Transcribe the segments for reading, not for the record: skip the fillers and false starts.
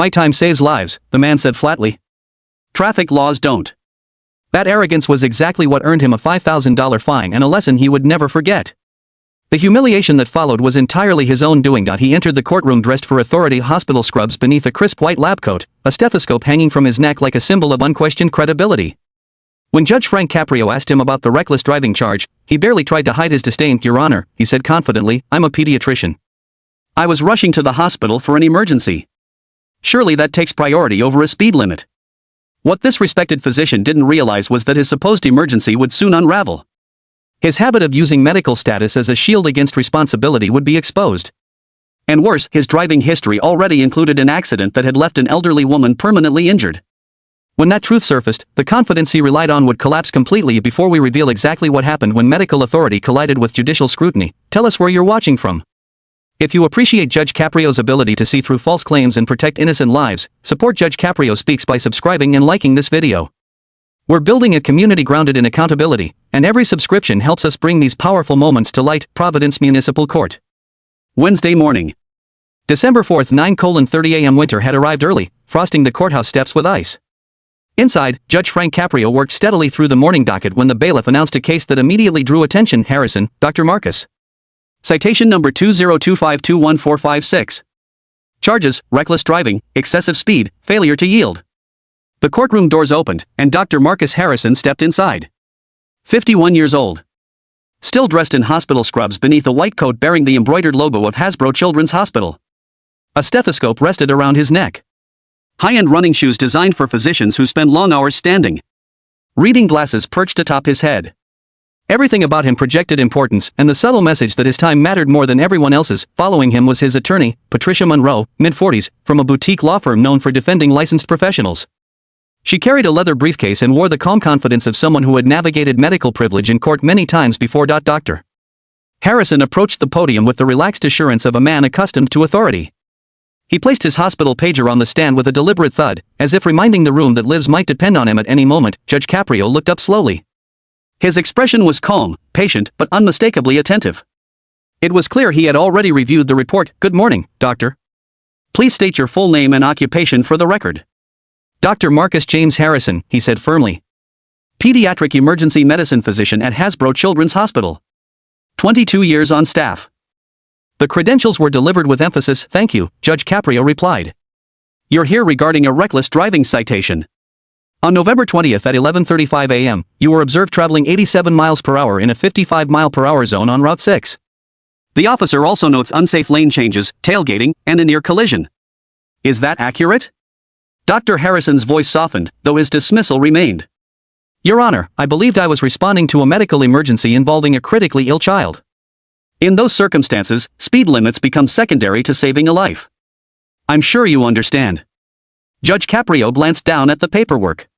My time saves lives, the man said flatly. Traffic laws don't. That arrogance was exactly what earned him a $5,000 fine and a lesson he would never forget. The humiliation that followed was entirely his own doing. He entered the courtroom dressed for authority, hospital scrubs beneath a crisp white lab coat, a stethoscope hanging from his neck like a symbol of unquestioned credibility. When Judge Frank Caprio asked him about the reckless driving charge, he barely tried to hide his disdain. Your Honor, he said confidently, I'm a pediatrician. I was rushing to the hospital for an emergency. Surely that takes priority over a speed limit. What this respected physician didn't realize was that his supposed emergency would soon unravel. His habit of using medical status as a shield against responsibility would be exposed. And worse, his driving history already included an accident that had left an elderly woman permanently injured. When that truth surfaced, the confidence he relied on would collapse completely. Before we reveal exactly what happened when medical authority collided with judicial scrutiny, tell us where you're watching from. If you appreciate Judge Caprio's ability to see through false claims and protect innocent lives, support Judge Caprio Speaks by subscribing and liking this video. We're building a community grounded in accountability, and every subscription helps us bring these powerful moments to light. Providence Municipal Court. Wednesday morning. December 4th, 9:30 a.m. Winter had arrived early, frosting the courthouse steps with ice. Inside, Judge Frank Caprio worked steadily through the morning docket when the bailiff announced a case that immediately drew attention. Harrison, Dr. Marcus. Citation number 202521456. Charges, reckless driving, excessive speed, failure to yield. The courtroom doors opened, and Dr. Marcus Harrison stepped inside. 51 years old. Still dressed in hospital scrubs beneath a white coat bearing the embroidered logo of Hasbro Children's Hospital. A stethoscope rested around his neck. High-end running shoes designed for physicians who spend long hours standing. Reading glasses perched atop his head. Everything about him projected importance and the subtle message that his time mattered more than everyone else's. Following him was his attorney, Patricia Monroe, mid-40s, from a boutique law firm known for defending licensed professionals. She carried a leather briefcase and wore the calm confidence of someone who had navigated medical privilege in court many times before. Dr. Harrison approached the podium with the relaxed assurance of a man accustomed to authority. He placed his hospital pager on the stand with a deliberate thud, as if reminding the room that lives might depend on him at any moment. Judge Caprio looked up slowly. His expression was calm, patient, but unmistakably attentive. It was clear he had already reviewed the report. Good morning, Doctor. Please state your full name and occupation for the record. Dr. Marcus James Harrison, he said firmly. Pediatric emergency medicine physician at Hasbro Children's Hospital. 22 years on staff. The credentials were delivered with emphasis. Thank you, Judge Caprio replied. You're here regarding a reckless driving citation. On November 20th at 11:35 a.m., you were observed traveling 87 miles per hour in a 55-mile-per-hour zone on Route 6. The officer also notes unsafe lane changes, tailgating, and a near collision. Is that accurate? Dr. Harrison's voice softened, though his dismissal remained. Your Honor, I believed I was responding to a medical emergency involving a critically ill child. In those circumstances, speed limits become secondary to saving a life. I'm sure you understand. Judge Caprio glanced down at the paperwork.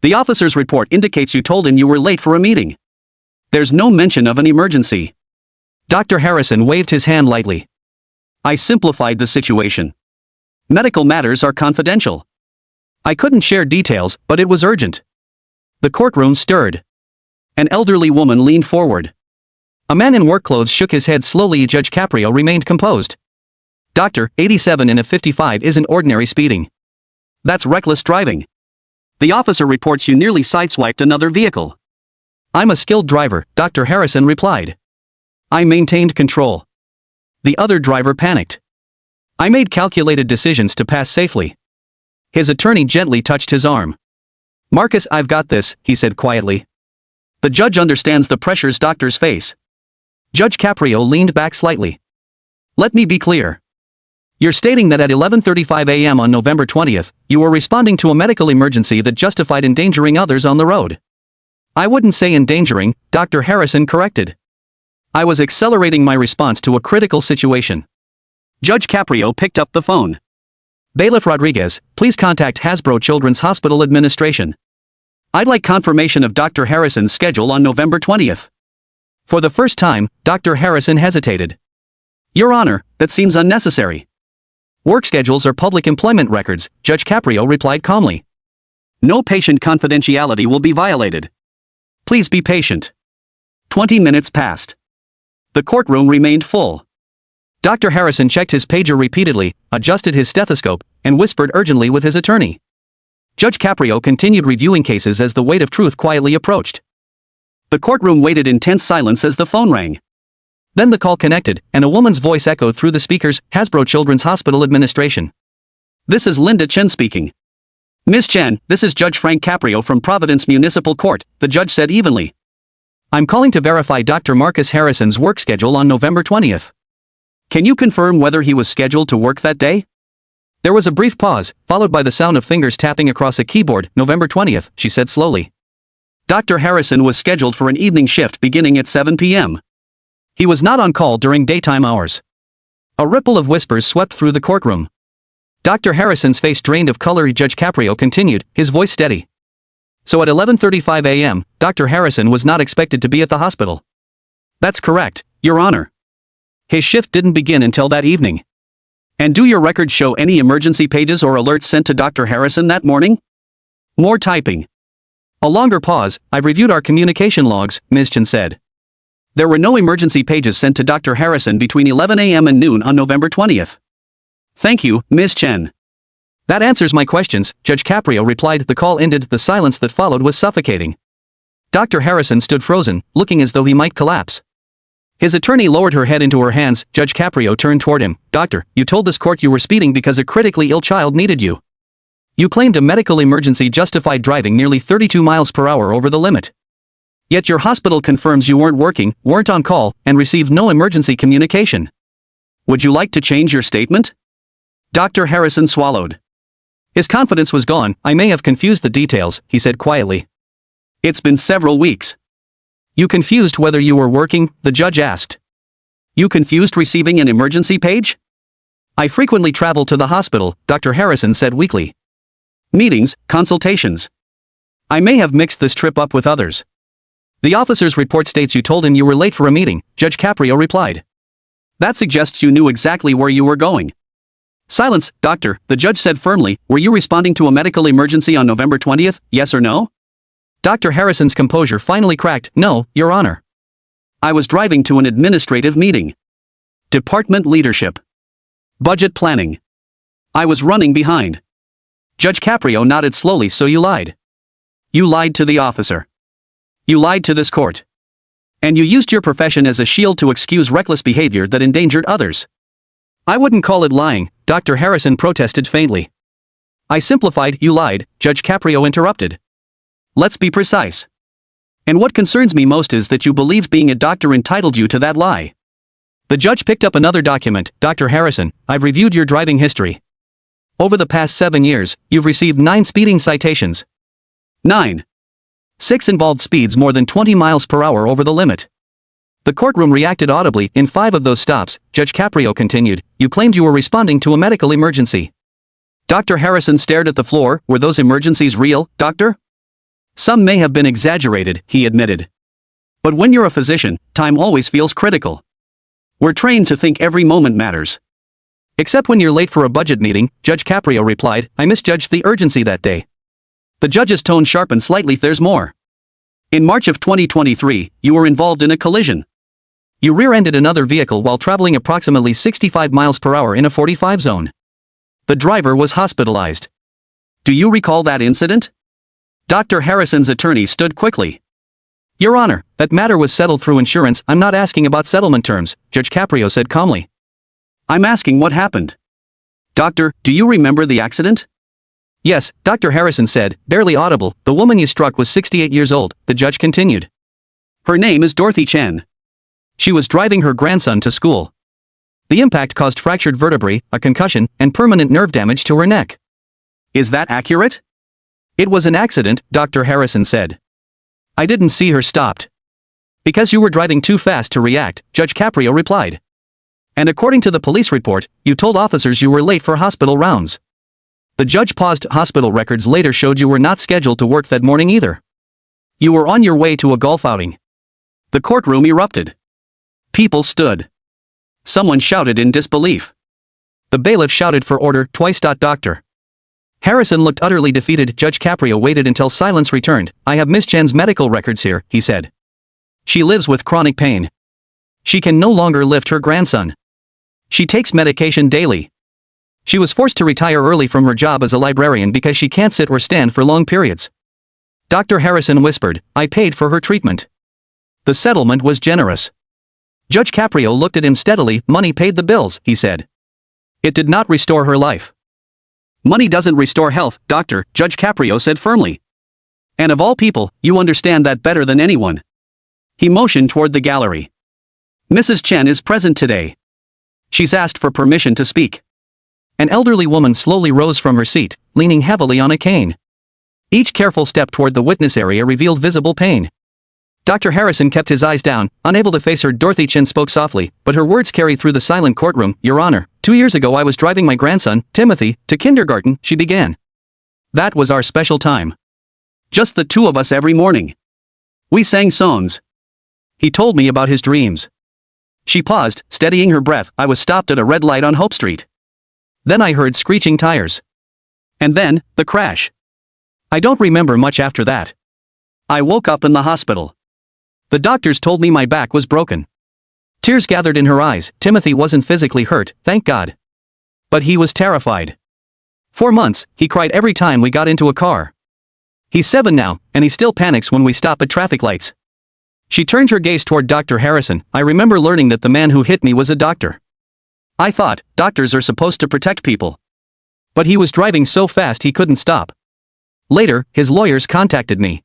The officer's report indicates you told him you were late for a meeting. There's no mention of an emergency. Dr. Harrison waved his hand lightly. I simplified the situation. Medical matters are confidential. I couldn't share details, but it was urgent. The courtroom stirred. An elderly woman leaned forward. A man in work clothes shook his head slowly. Judge Caprio remained composed. Doctor, 87 in a 55 isn't ordinary speeding. That's reckless driving. The officer reports you nearly sideswiped another vehicle. I'm a skilled driver, Dr. Harrison replied. I maintained control. The other driver panicked. I made calculated decisions to pass safely. His attorney gently touched his arm. Marcus, I've got this, he said quietly. The judge understands the pressures doctors face. Judge Caprio leaned back slightly. Let me be clear. You're stating that at 11:35 a.m. on November 20th, you were responding to a medical emergency that justified endangering others on the road. I wouldn't say endangering, Dr. Harrison corrected. I was accelerating my response to a critical situation. Judge Caprio picked up the phone. Bailiff Rodriguez, please contact Hasbro Children's Hospital Administration. I'd like confirmation of Dr. Harrison's schedule on November 20th. For the first time, Dr. Harrison hesitated. Your Honor, that seems unnecessary. Work schedules are public employment records, Judge Caprio replied calmly. No patient confidentiality will be violated. Please be patient. 20 minutes passed. The courtroom remained full. Dr. Harrison checked his pager repeatedly, adjusted his stethoscope, and whispered urgently with his attorney. Judge Caprio continued reviewing cases as the weight of truth quietly approached. The courtroom waited in tense silence as the phone rang. Then the call connected, and a woman's voice echoed through the speakers. Hasbro Children's Hospital Administration. This is Linda Chen speaking. Miss Chen, this is Judge Frank Caprio from Providence Municipal Court, the judge said evenly. I'm calling to verify Dr. Marcus Harrison's work schedule on November 20th. Can you confirm whether he was scheduled to work that day? There was a brief pause, followed by the sound of fingers tapping across a keyboard. November 20th, she said slowly. Dr. Harrison was scheduled for an evening shift beginning at 7 p.m. He was not on call during daytime hours. A ripple of whispers swept through the courtroom. Dr. Harrison's face drained of color. Judge Caprio continued, his voice steady. So at 11:35 a.m., Dr. Harrison was not expected to be at the hospital. That's correct, Your Honor. His shift didn't begin until that evening. And do your records show any emergency pages or alerts sent to Dr. Harrison that morning? More typing. A longer pause. I've reviewed our communication logs, Ms. Chen said. There were no emergency pages sent to Dr. Harrison between 11 a.m. and noon on November 20th. Thank you, Ms. Chen. That answers my questions, Judge Caprio replied. The call ended. The silence that followed was suffocating. Dr. Harrison stood frozen, looking as though he might collapse. His attorney lowered her head into her hands. Judge Caprio turned toward him. Doctor, you told this court you were speeding because a critically ill child needed you. You claimed a medical emergency justified driving nearly 32 miles per hour over the limit. Yet your hospital confirms you weren't working, weren't on call, and received no emergency communication. Would you like to change your statement? Dr. Harrison swallowed. His confidence was gone. I may have confused the details, he said quietly. It's been several weeks. You confused whether you were working, the judge asked. You confused receiving an emergency page? I frequently travel to the hospital, Dr. Harrison said weakly. Meetings, consultations. I may have mixed this trip up with others. The officer's report states you told him you were late for a meeting, Judge Caprio replied. That suggests you knew exactly where you were going. Silence, doctor, the judge said firmly. Were you responding to a medical emergency on November 20th, yes or no? Dr. Harrison's composure finally cracked. No, Your Honor. I was driving to an administrative meeting. Department leadership. Budget planning. I was running behind. Judge Caprio nodded slowly. So you lied. You lied to the officer. You lied to this court. And you used your profession as a shield to excuse reckless behavior that endangered others. I wouldn't call it lying, Dr. Harrison protested faintly. I simplified. You lied, Judge Caprio interrupted. Let's be precise. And what concerns me most is that you believed being a doctor entitled you to that lie. The judge picked up another document. Dr. Harrison, I've reviewed your driving history. Over the past 7 years, you've received 9 speeding citations. 9. 6 involved speeds more than 20 miles per hour over the limit. The courtroom reacted audibly. In 5 of those stops, Judge Caprio continued, you claimed you were responding to a medical emergency. Dr. Harrison stared at the floor. Were those emergencies real, doctor? Some may have been exaggerated, he admitted. But when you're a physician, time always feels critical. We're trained to think every moment matters. Except when you're late for a budget meeting, Judge Caprio replied. I misjudged the urgency that day. The judge's tone sharpened slightly. There's more. In March of 2023, you were involved in a collision. You rear-ended another vehicle while traveling approximately 65 miles per hour in a 45 zone. The driver was hospitalized. Do you recall that incident? Dr. Harrison's attorney stood quickly. Your Honor, that matter was settled through insurance. I'm not asking about settlement terms, Judge Caprio said calmly. I'm asking what happened. Doctor, do you remember the accident? Yes, Dr. Harrison said, barely audible. The woman you struck was 68 years old, the judge continued. Her name is Dorothy Chen. She was driving her grandson to school. The impact caused fractured vertebrae, a concussion, and permanent nerve damage to her neck. Is that accurate? It was an accident, Dr. Harrison said. I didn't see her stopped. Because you were driving too fast to react, Judge Caprio replied. And according to the police report, you told officers you were late for hospital rounds. The judge paused. Hospital records later showed you were not scheduled to work that morning either. You were on your way to a golf outing. The courtroom erupted. People stood. Someone shouted in disbelief. The bailiff shouted for order twice. Doctor. Harrison looked utterly defeated. Judge Caprio waited until silence returned. I have Miss Chen's medical records here, he said. She lives with chronic pain. She can no longer lift her grandson. She takes medication daily. She was forced to retire early from her job as a librarian because she can't sit or stand for long periods. Dr. Harrison whispered, "I paid for her treatment." The settlement was generous. Judge Caprio looked at him steadily. "Money paid the bills," he said. "It did not restore her life." "Money doesn't restore health, doctor," Judge Caprio said firmly. "And of all people, you understand that better than anyone." He motioned toward the gallery. "Mrs. Chen is present today. She's asked for permission to speak." An elderly woman slowly rose from her seat, leaning heavily on a cane. Each careful step toward the witness area revealed visible pain. Dr. Harrison kept his eyes down, unable to face her. Dorothy Chen spoke softly, but her words carried through the silent courtroom. "Your Honor, 2 years ago I was driving my grandson, Timothy, to kindergarten," she began. "That was our special time. Just the two of us every morning. We sang songs. He told me about his dreams." She paused, steadying her breath. "I was stopped at a red light on Hope Street. Then I heard screeching tires. And then, the crash. I don't remember much after that. I woke up in the hospital. The doctors told me my back was broken." Tears gathered in her eyes. Timothy wasn't physically hurt, thank God. But he was terrified. 4 months, he cried every time we got into a car. He's 7 now, and he still panics when we stop at traffic lights. She turned her gaze toward Dr. Harrison. "I remember learning that the man who hit me was a doctor. I thought, doctors are supposed to protect people. But he was driving so fast he couldn't stop. Later, his lawyers contacted me.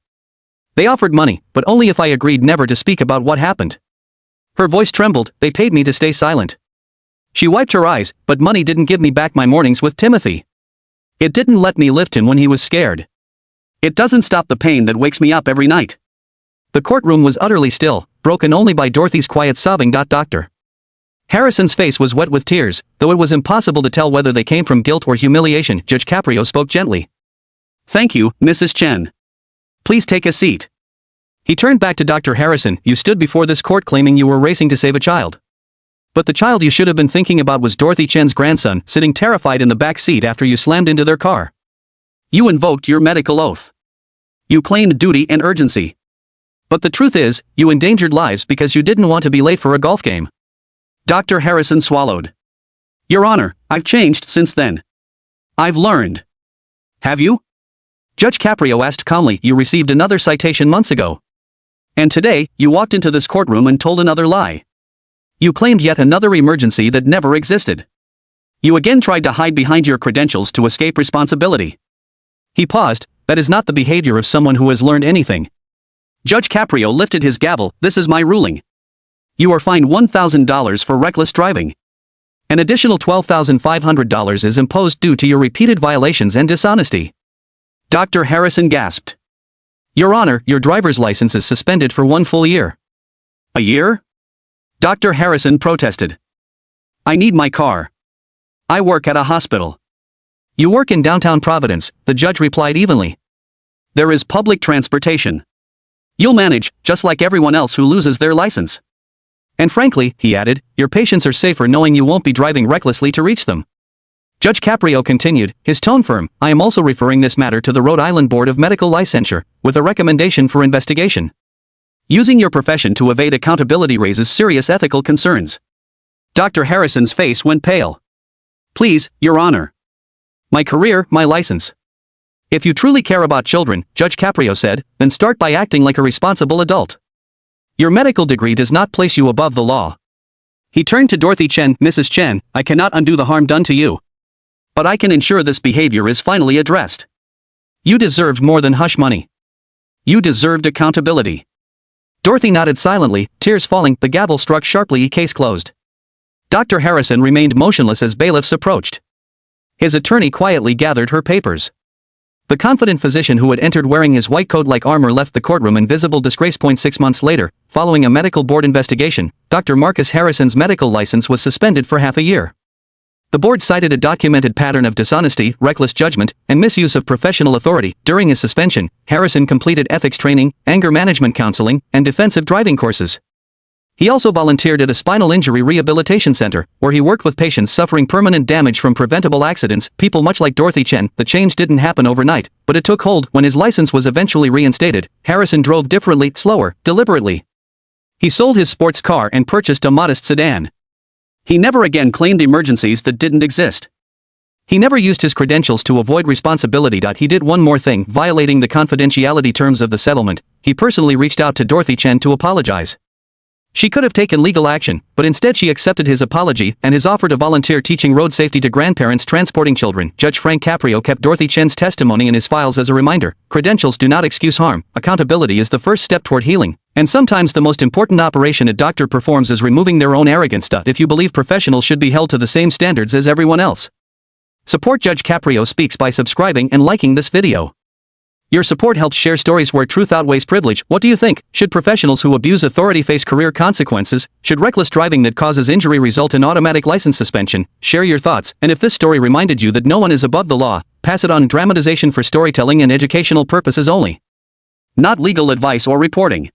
They offered money, but only if I agreed never to speak about what happened." Her voice trembled. "They paid me to stay silent." She wiped her eyes, "But money didn't give me back my mornings with Timothy. It didn't let me lift him when he was scared. It doesn't stop the pain that wakes me up every night." The courtroom was utterly still, broken only by Dorothy's quiet sobbing. Dr. Harrison's face was wet with tears, though it was impossible to tell whether they came from guilt or humiliation. Judge Caprio spoke gently. "Thank you, Mrs. Chen. Please take a seat." He turned back to Dr. Harrison. "You stood before this court claiming you were racing to save a child. But the child you should have been thinking about was Dorothy Chen's grandson, sitting terrified in the back seat after you slammed into their car. You invoked your medical oath. You claimed duty and urgency. But the truth is, you endangered lives because you didn't want to be late for a golf game." Dr. Harrison swallowed. "Your Honor, I've changed since then. I've learned." "Have you?" Judge Caprio asked calmly. "You received another citation months ago. And today, you walked into this courtroom and told another lie. You claimed yet another emergency that never existed. You again tried to hide behind your credentials to escape responsibility." He paused. "That is not the behavior of someone who has learned anything." Judge Caprio lifted his gavel. "This is my ruling. You are fined $1,000 for reckless driving. An additional $12,500 is imposed due to your repeated violations and dishonesty." Dr. Harrison gasped. "Your Honor, your driver's license is suspended for 1 full year." "A year?" Dr. Harrison protested. "I need my car. I work at a hospital." "You work in downtown Providence," the judge replied evenly. "There is public transportation. You'll manage, just like everyone else who loses their license. And frankly," he added, "your patients are safer knowing you won't be driving recklessly to reach them." Judge Caprio continued, his tone firm. "I am also referring this matter to the Rhode Island Board of Medical Licensure, with a recommendation for investigation. Using your profession to evade accountability raises serious ethical concerns." Dr. Harrison's face went pale. "Please, Your Honor. My career, my license. If you truly care about children," Judge Caprio said, "then start by acting like a responsible adult. Your medical degree does not place you above the law." He turned to Dorothy Chen. "Mrs. Chen, I cannot undo the harm done to you. But I can ensure this behavior is finally addressed. You deserved more than hush money. You deserved accountability." Dorothy nodded silently, tears falling. The gavel struck sharply. Case closed. Dr. Harrison remained motionless as bailiffs approached. His attorney quietly gathered her papers. The confident physician who had entered wearing his white coat like armor left the courtroom in visible disgrace. 6 months later, following a medical board investigation, Dr. Marcus Harrison's medical license was suspended for half a year. The board cited a documented pattern of dishonesty, reckless judgment, and misuse of professional authority. During his suspension, Harrison completed ethics training, anger management counseling, and defensive driving courses. He also volunteered at a spinal injury rehabilitation center, where he worked with patients suffering permanent damage from preventable accidents. People much like Dorothy Chen. The change didn't happen overnight, but it took hold. When his license was eventually reinstated, Harrison drove differently, slower, deliberately. He sold his sports car and purchased a modest sedan. He never again claimed emergencies that didn't exist. He never used his credentials to avoid responsibility. He did one more thing, violating the confidentiality terms of the settlement. He personally reached out to Dorothy Chen to apologize. She could have taken legal action, but instead she accepted his apology and his offer to volunteer teaching road safety to grandparents transporting children. Judge Frank Caprio kept Dorothy Chen's testimony in his files as a reminder. Credentials do not excuse harm. Accountability is the first step toward healing. And sometimes the most important operation a doctor performs is removing their own arrogance. If you believe professionals should be held to the same standards as everyone else. Support Judge Caprio Speaks by subscribing and liking this video. Your support helps share stories where truth outweighs privilege. What do you think? Should professionals who abuse authority face career consequences? Should reckless driving that causes injury result in automatic license suspension? Share your thoughts, and if this story reminded you that no one is above the law, pass it on. Dramatization for storytelling and educational purposes only. Not legal advice or reporting.